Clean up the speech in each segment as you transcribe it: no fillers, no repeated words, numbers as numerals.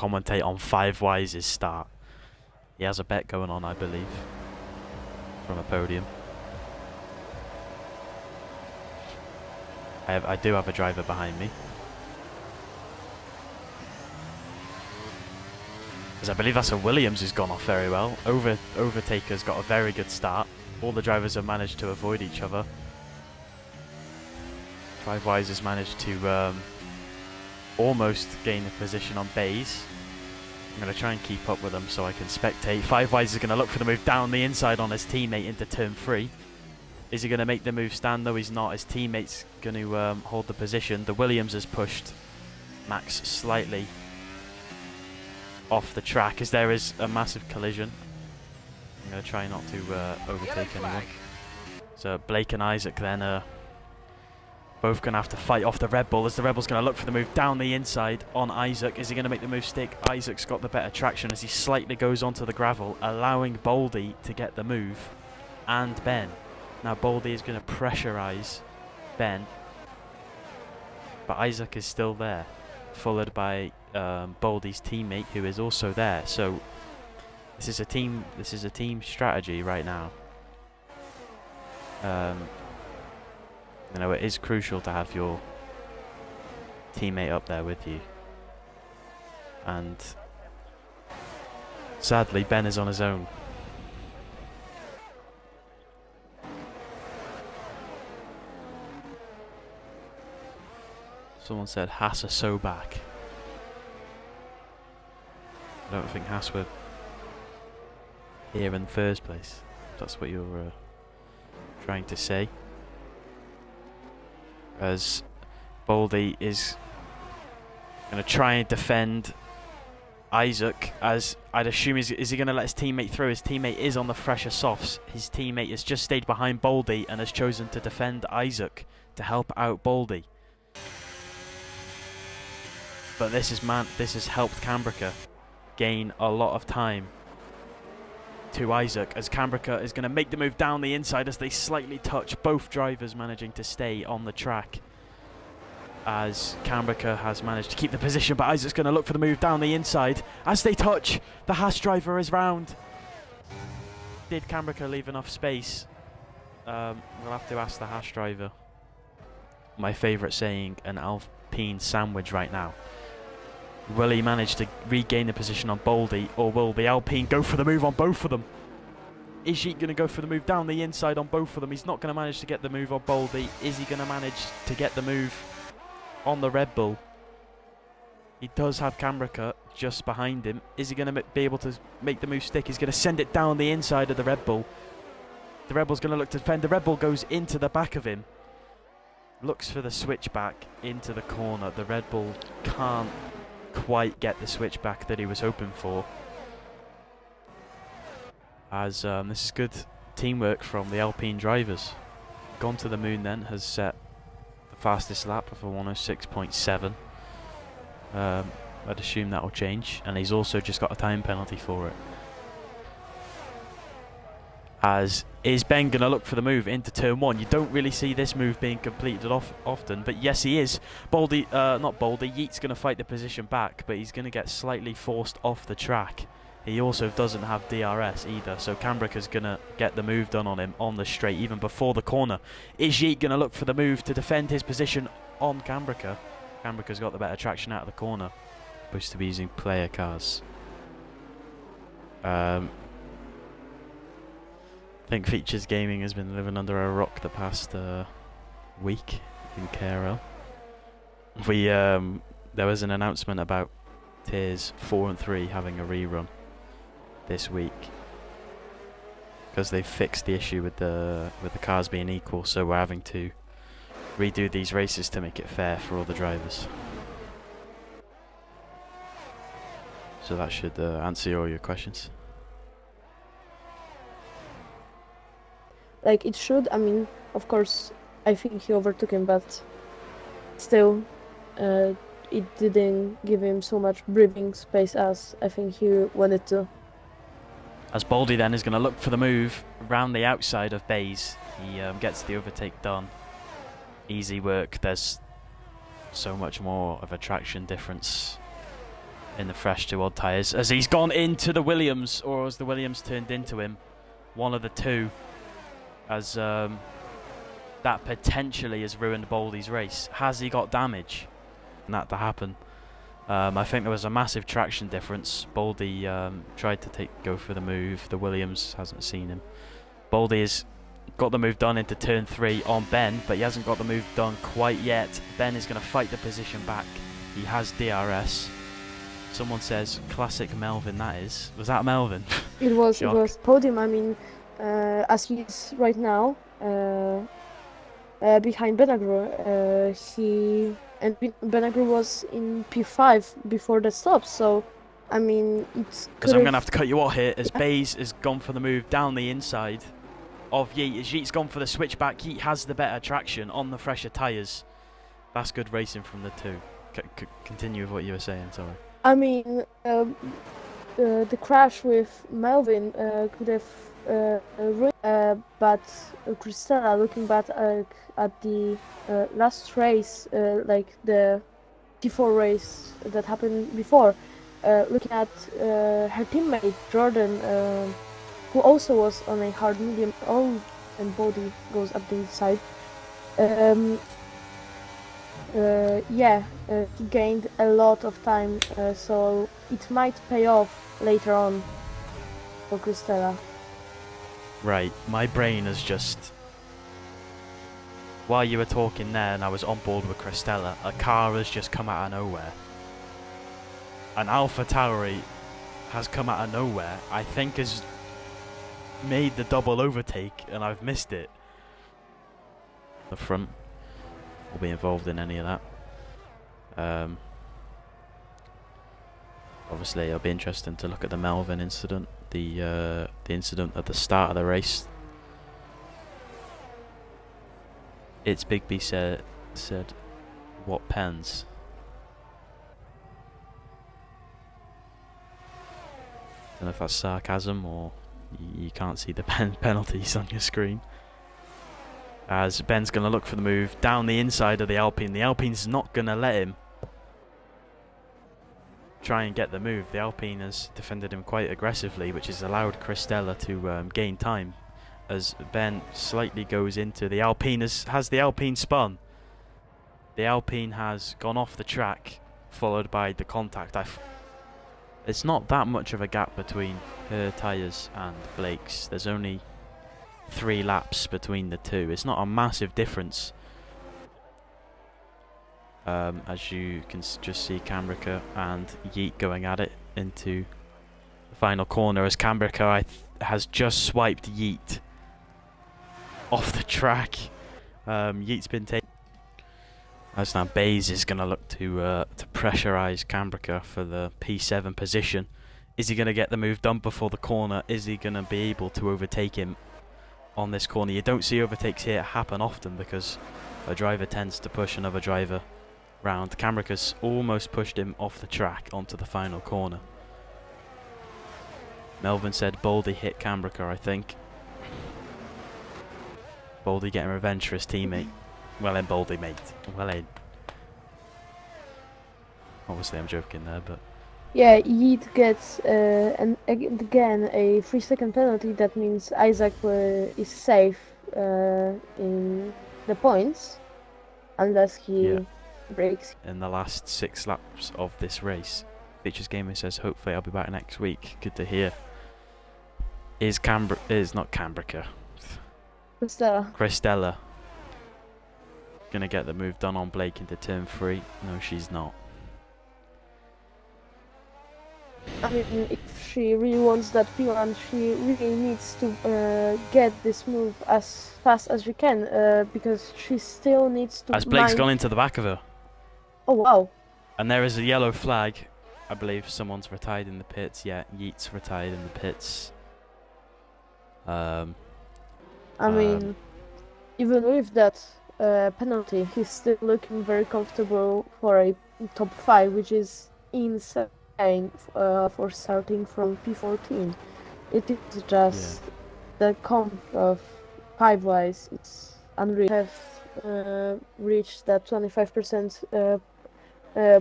commentate on Five Wise's start. He has a bet going on, I believe, from a podium. I do have a driver behind me. Because I believe that's a Williams who's gone off very well. Overtaker's got a very good start. All the drivers have managed to avoid each other. Five Wise has managed to almost gain a position on Bays. I'm going to try and keep up with them so I can spectate. Five Wise is going to look for the move down the inside on his teammate into turn 3. Is he going to make the move stand? No, he's not. His teammate's going to hold the position. The Williams has pushed Max slightly off the track as there is a massive collision. I'm going to try not to overtake anyone. So Blake and Isaac then both going to have to fight off the Red Bull as the Red Bull's going to look for the move down the inside on Isaac. Is he going to make the move stick? Isaac's got the better traction as he slightly goes onto the gravel, allowing Boldy to get the move and Ben. Now Boldy is going to pressurise Ben, but Isaac is still there, followed by Boldy's teammate who is also there. So this is a team strategy right now. You know, it is crucial to have your teammate up there with you. And sadly, Ben is on his own. Someone said Haas are so back. I don't think Haas were here in the first place. If that's what you're trying to say. As Boldy is going to try and defend Isaac, as I'd assume is he going to let his teammate through? His teammate is on the fresher softs. His teammate has just stayed behind Boldy and has chosen to defend Isaac to help out Boldy. But this has helped Cambrica gain a lot of time to Isaac, as Cambrica is going to make the move down the inside as they slightly touch, both drivers managing to stay on the track. As Cambrica has managed to keep the position, but Isaac's going to look for the move down the inside. As they touch, the Haas driver is round. Did Cambrica leave enough space? We'll have to ask the Haas driver. My favourite saying, an Alpine sandwich right now. Will he manage to regain the position on Boldy, or will the Alpine go for the move on both of them? Is he going to go for the move down the inside on both of them? He's not going to manage to get the move on Boldy. Is he going to manage to get the move on the Red Bull? He does have Cambrica just behind him. Is he going to be able to make the move stick? He's going to send it down the inside of the Red Bull. The Red Bull's going to look to defend. The Red Bull goes into the back of him. Looks for the switchback into the corner. The Red Bull can't quite get the switchback that he was hoping for. As this is good teamwork from the Alpine drivers. Gone to the Moon then has set the fastest lap of a 106.7. I'd assume that will change, and he's also just got a time penalty for it. As is Ben going to look for the move into turn 1? You don't really see this move being completed often, but yes he is. Boldy, not Boldy, Yeat's going to fight the position back, but he's going to get slightly forced off the track. He also doesn't have DRS either, so Cambrica's going to get the move done on him on the straight, even before the corner. Is Yeat going to look for the move to defend his position on Cambrica? Cambrica's got the better traction out of the corner. Supposed to be using player cars. I think Features Gaming has been living under a rock the past week in KRL. There was an announcement about Tiers 4 and 3 having a rerun this week because they've fixed the issue with the cars being equal, so we're having to redo these races to make it fair for all the drivers. So that should answer all your questions. Like it should. I mean, of course, I think he overtook him, but still, it didn't give him so much breathing space as I think he wanted to. As Boldy then is going to look for the move around the outside of Bays. He gets the overtake done. Easy work. There's so much more of a traction difference in the fresh 2 odd tyres as he's gone into the Williams, or as the Williams turned into him. One of the two, as that potentially has ruined Boldy's race. Has he got damage? And that to happen. I think there was a massive traction difference. Boldy tried to go for the move. The Williams hasn't seen him. Boldy has got the move done into turn 3 on Ben, but he hasn't got the move done quite yet. Ben is going to fight the position back. He has DRS. Someone says, classic Melvin that is. Was that Melvin? It was podium. I mean, as he is right now, behind Benagro, Benagro was in P5 before the stop, so I mean, it's. Because I'm going to have to cut you off here, as Bays has gone for the move down the inside of Yeet. As Yeet's gone for the switchback, Yeet has the better traction on the fresher tyres. That's good racing from the two. Continue with what you were saying, sorry. I mean, the crash with Melvin could have ruined, but Christella, looking back at the last race, like the T4 race that happened before, looking at her teammate Jordan, who also was on a hard medium, and Body goes up the inside. He gained a lot of time, so it might pay off later on for Christella. Right, my brain has just... While you were talking there and I was on board with Christella, a car has just come out of nowhere. An Alpha Tauri has come out of nowhere, I think has made the double overtake and I've missed it. The front will be involved in any of that. Obviously it'll be interesting to look at the Melvin incident, the incident at the start of the race. It's Big B said what pens? Don't know if that's sarcasm or you can't see the penalties on your screen. As Ben's going to look for the move down the inside of the Alpine. The Alpine's not going to let him try and get the move. The Alpine has defended him quite aggressively, which has allowed Christella to gain time. As Ben slightly goes into the Alpine, has the Alpine spun. The Alpine has gone off the track, followed by the contact. It's not that much of a gap between her tyres and Blake's. There's only 3 laps between the two. It's not a massive difference. As you can just see Cambrica and Yeet going at it into the final corner, as Cambrica has just swiped Yeet off the track. Yeet's been taken. As now Bays is going to look to pressurise Cambrica for the P7 position. Is he going to get the move done before the corner? Is he going to be able to overtake him on this corner? You don't see overtakes here happen often because a driver tends to push another driver round. Cambrica's almost pushed him off the track onto the final corner. Melvin said Boldy hit Cambrica, I think. Boldy getting revenge for his teammate. Well in, Boldy, mate. Well in. Obviously I'm joking there, but... Yeah, Yeet gets again a 3-second penalty. That means Isaac is safe in the points, unless he breaks. In the last 6 laps of this race, Features Gamer says, hopefully I'll be back next week. Good to hear. Is not Cambrica. Christella gonna get the move done on Blake into turn 3? No, she's not. I mean, if she really wants that P1, she really needs to get this move as fast as she can, because she still needs to... As Blake's gone into the back of her. Oh, wow. And there is a yellow flag. I believe someone's retired in the pits. Yeah, Yeet's retired in the pits. I mean, even with that penalty, he's still looking very comfortable for a top 5, which is insane. For starting from P14. It is just the comp of 5-wise, it's unreal. Have reached that 25%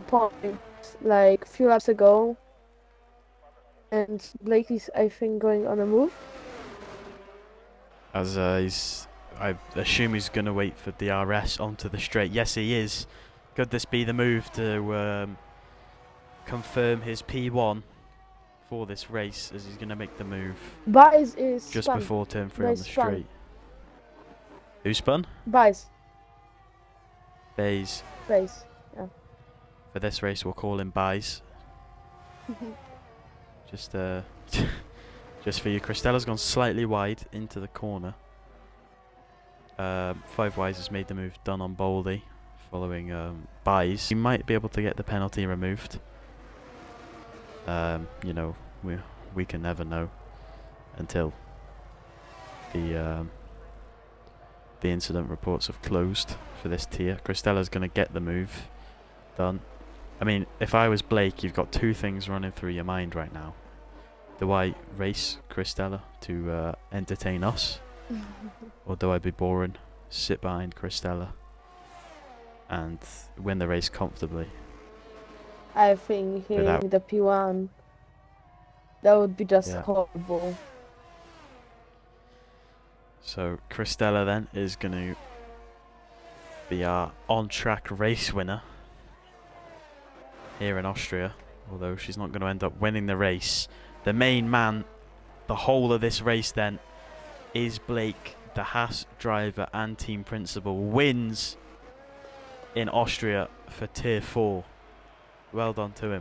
point like a few laps ago, and Blake is, I think, going on a move. As I assume he's going to wait for DRS onto the straight. Yes, he is. Could this be the move to confirm his P1 for this race, as he's going to make the move Baez is just spun. before turn 3 on Baez the spun. straight? Who spun? Baez. Bays. Baez. Yeah. For this race, we'll call him Bays. Just just for you. Cristella's gone slightly wide into the corner. 5 Wise has made the move done on Boldy, following Bays. He might be able to get the penalty removed. You know, we can never know until the incident reports have closed for this tier. Cristella's going to get the move done. I mean, if I was Blake, you've got 2 things running through your mind right now. Do I race Cristella to entertain us? Or do I be boring, sit behind Cristella, and win the race comfortably? I think hitting the P1, that would be just horrible. So Cristella then is going to be our on-track race winner here in Austria, although she's not going to end up winning the race. The main man, the whole of this race then, is Blake, the Haas driver and team principal, wins in Austria for Tier 4. Well done to him.